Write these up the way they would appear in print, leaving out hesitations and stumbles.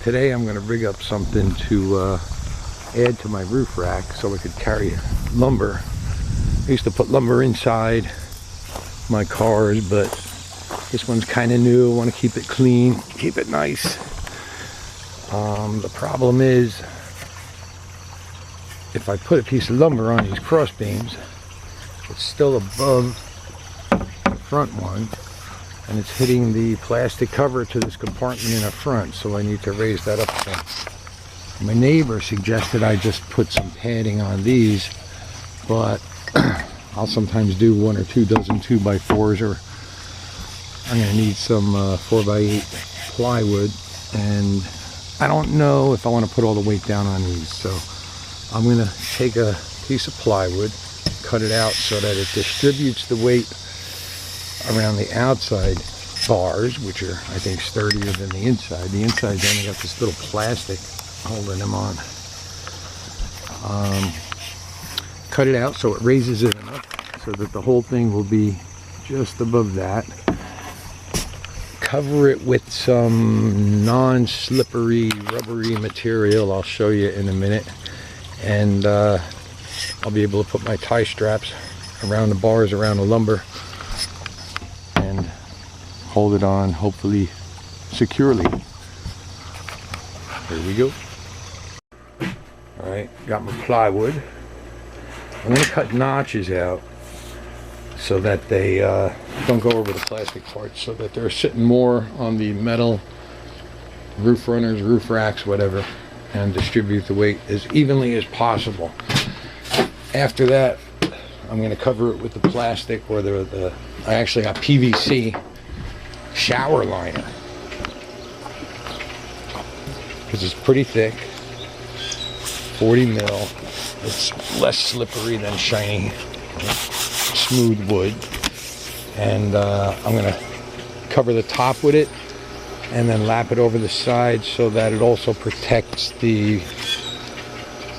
Today I'm going to rig up something to add to my roof rack so I could carry lumber. I used to put lumber inside my cars, but this one's kind of new. I want to keep it clean, keep it nice. The problem is, if I put a piece of lumber on these cross beams, it's still above the front one, and it's hitting the plastic cover to this compartment in the front, so I need to raise that up some. My neighbor suggested I just put some padding on these, but I'll sometimes do 1 or 2 dozen 2x4s, or I'm going to need some 4x8 plywood, and I don't know if I want to put all the weight down on these. So I'm going to take a piece of plywood, cut it out so that it distributes the weight around the outside bars, which are, I think, sturdier than the inside. The inside's only got this little plastic holding them on. Cut it out so it raises it enough so that the whole thing will be just above that. Cover it with some non-slippery, rubbery material. I'll show you in a minute. And I'll be able to put my tie straps around the bars, around the lumber, and hold it on, hopefully securely. Here we go. Alright, got my plywood. I'm going to cut notches out so that they don't go over the plastic parts, so that they're sitting more on the metal roof runners, roof racks, whatever, and distribute the weight as evenly as possible. After that, I'm going to cover it with the plastic, or I actually got PVC shower liner, because it's pretty thick, 40 mil. It's less slippery than shiny, smooth wood. And I'm going to cover the top with it and then lap it over the side so that it also protects the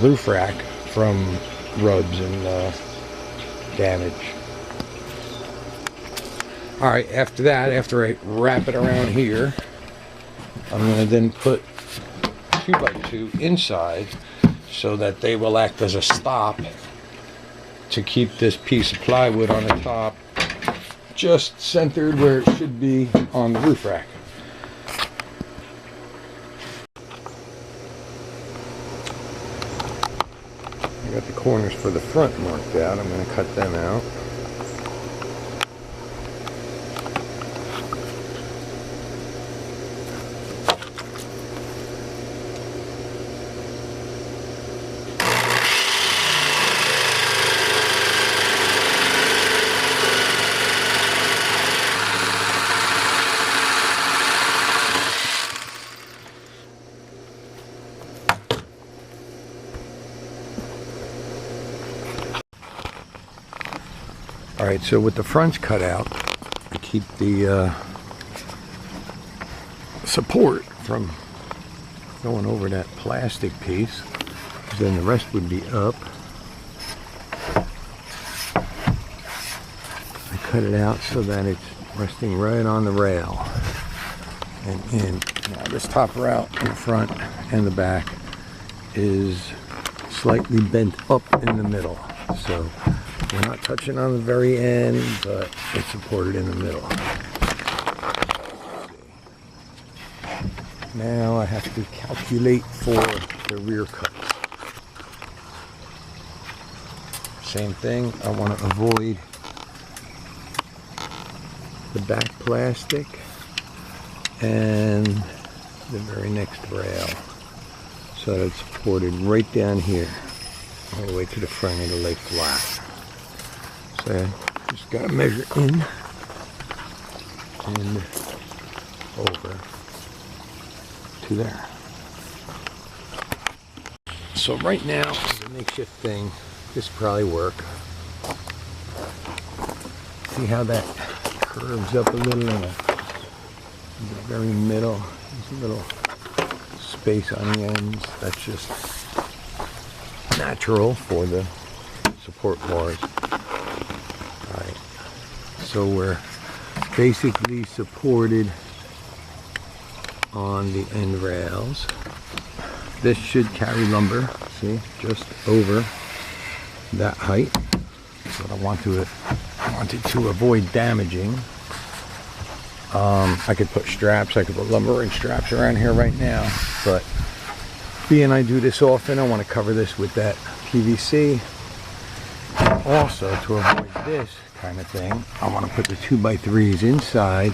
roof rack from rubs and damage. Alright, after that, after I wrap it around here, I'm going to then put 2x2 inside so that they will act as a stop to keep this piece of plywood on the top just centered where it should be on the roof rack. I got the corners for the front marked out. I'm going to cut them out. Alright, so with the fronts cut out, I keep the support from going over that plastic piece, then the rest would be up. I cut it out so that it's resting right on the rail and in. Now this top rail in the front and the back is slightly bent up in the middle, so we're not touching on the very end, but it's supported in the middle. Now I have to calculate for the rear cut. Same thing, I want to avoid the back plastic and the very next rail, so that it's supported right down here, all the way to the front of the lay flat. So just got to measure in and over to there. So right now, the makeshift thing, this will probably work. See how that curves up a little in the very middle. There's a little space on the ends. That's just natural for the support bars. Alright, so we're basically supported on the end rails. This should carry lumber, see, just over that height. But I wanted to avoid damaging. I could put straps, I could put lumbering straps around here right now, but being I do this often, I want to cover this with that PVC. Also, to avoid this kind of thing, I want to put the 2x3s inside,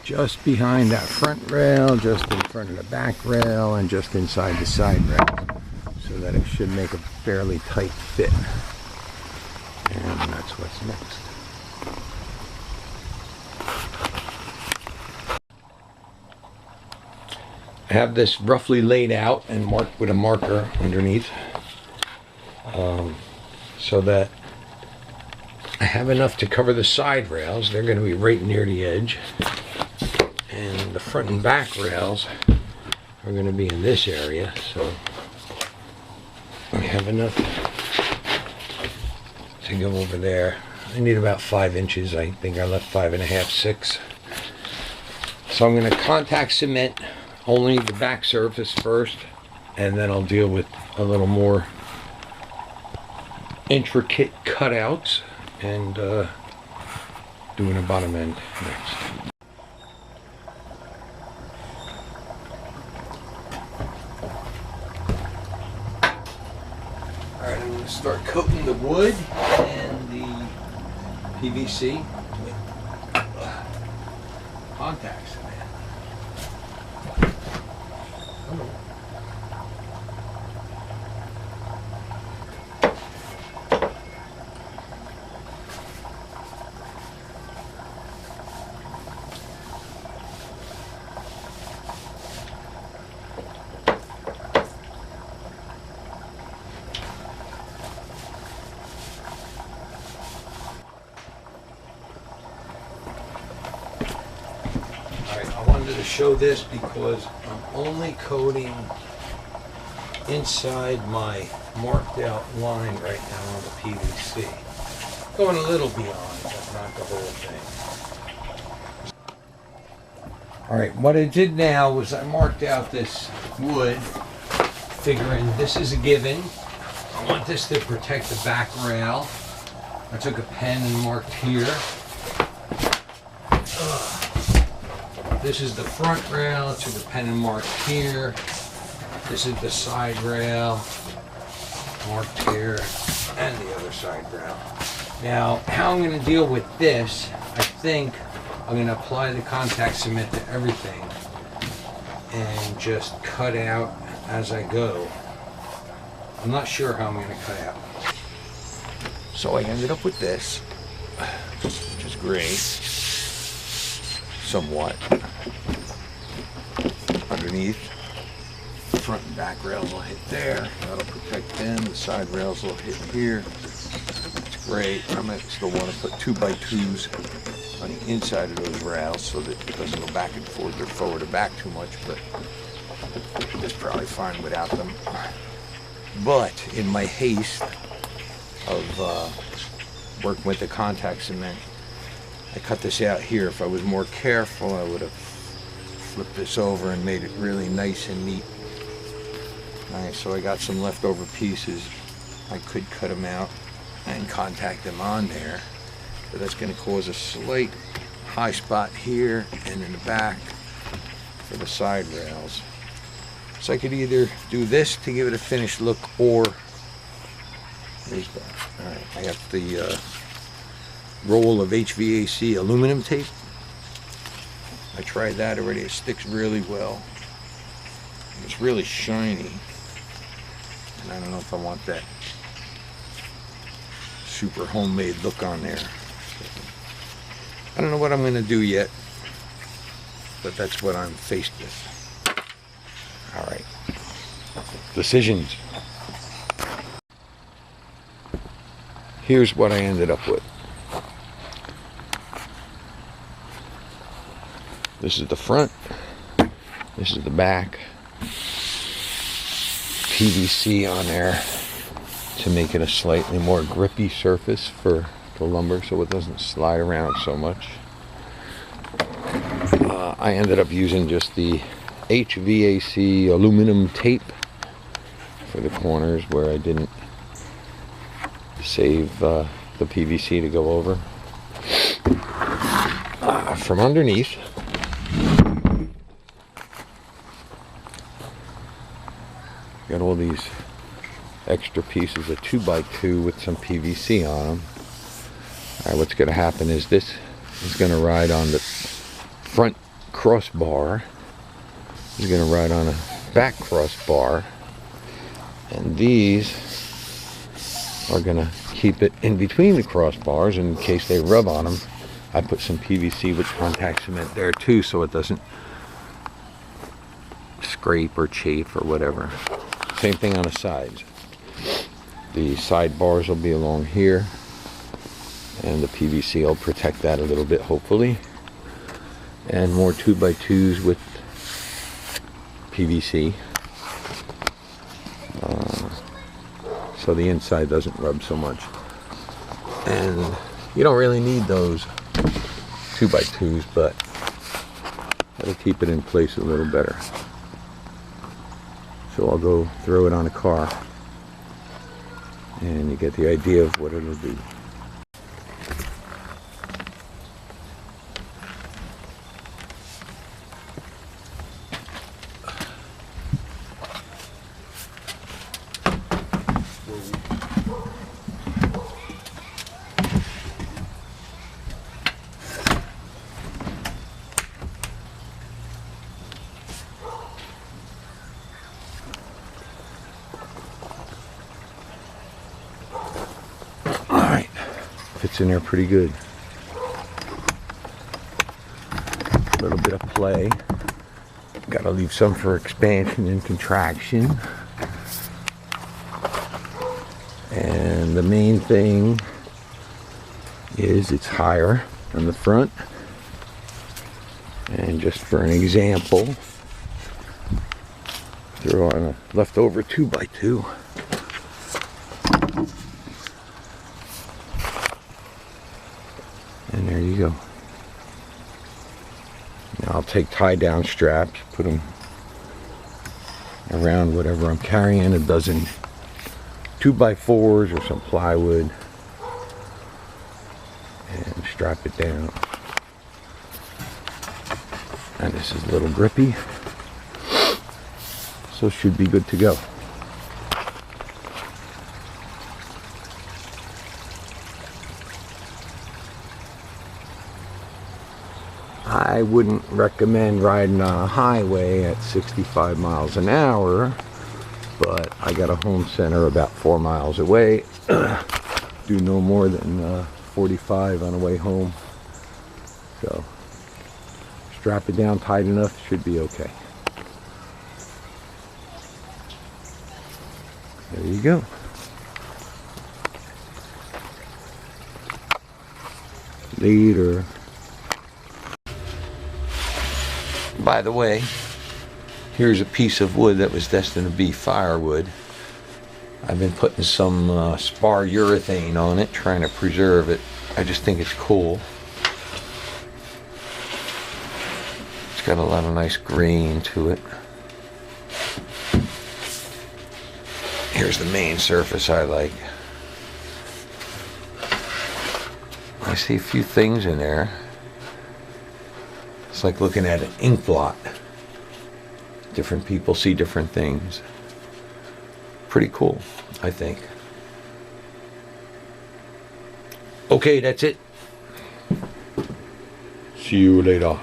just behind that front rail, just in front of the back rail, and just inside the side rail, so that it should make a fairly tight fit. And that's what's next. I have this roughly laid out and marked with a marker underneath, so that I have enough to cover the side rails. They're going to be right near the edge, and the front and back rails are going to be in this area, so I have enough to go over there. I need about 5 inches. I think I left 5.5, 6. So I'm going to contact cement only the back surface first, and then I'll deal with a little more intricate cutouts and doing a bottom end next. Alright, I'm going to start coating the wood and the PVC with contact cement. To show this because I'm only coating inside my marked out line right now on the PVC. Going a little beyond, but not the whole thing. Alright, what I did now was I marked out this wood, figuring this is a given. I want this to protect the back rail. I took a pen and marked here. This is the front rail, to the pen and mark here. This is the side rail, marked here, and the other side rail. Now, how I'm going to deal with this, I think I'm going to apply the contact cement to everything and just cut out as I go. I'm not sure how I'm going to cut out. So I ended up with this, which is great. Somewhat. Underneath, front and back rails will hit there. That'll protect them. The side rails will hit here. It's great. I might still want to put 2x2s on the inside of those rails so that it doesn't go back and forth or forward or back too much, but it's probably fine without them. But in my haste of working with the contact cement, I cut this out here. If I was more careful, I would have flipped this over and made it really nice and neat. Alright, so I got some leftover pieces. I could cut them out and contact them on there, but that's going to cause a slight high spot here and in the back for the side rails. So I could either do this to give it a finished look, or there's that. Alright, I got the roll of HVAC aluminum tape. I tried that already. It sticks really well. It's really shiny, and I don't know if I want that super homemade look on there. I don't know what I'm going to do yet, but that's what I'm faced with. All right, decisions. Here's what I ended up with. This is the front, this is the back. PVC on there to make it a slightly more grippy surface for the lumber so it doesn't slide around so much. I ended up using just the HVAC aluminum tape for the corners where I didn't save the PVC to go over. From underneath, got all these extra pieces of 2x2 with some PVC on them. Alright, what's going to happen is this is going to ride on the front crossbar. It's going to ride on a back crossbar. And these are going to keep it in between the crossbars, and in case they rub on them, I put some PVC with contact cement there too, so it doesn't scrape or chafe or whatever. Same thing on the sides. The side bars will be along here, and the PVC will protect that a little bit, hopefully. And more 2x2s with PVC, so the inside doesn't rub so much. And you don't really need those 2x2s, but that'll keep it in place a little better. So I'll go throw it on a car, and you get the idea of what it'll do. Fits in there pretty good. A little bit of play. Gotta leave some for expansion and contraction. And the main thing is it's higher on the front. And just for an example, throw on a leftover 2x2. And there you go. Now I'll take tie down straps, put them around whatever I'm carrying, a dozen 2x4s or some plywood, and strap it down. And this is a little grippy, so should be good to go. I wouldn't recommend riding on a highway at 65 miles an hour, but I got a home center about 4 miles away. Do no more than 45 on the way home. So strap it down tight enough, should be okay. There you go. Later. By the way, here's a piece of wood that was destined to be firewood. I've been putting some spar urethane on it, trying to preserve it. I just think it's cool. It's got a lot of nice grain to it. Here's the main surface I like. I see a few things in there. It's like looking at an ink blot. Different people see different things. Pretty cool, I think. Okay, that's it. See you later.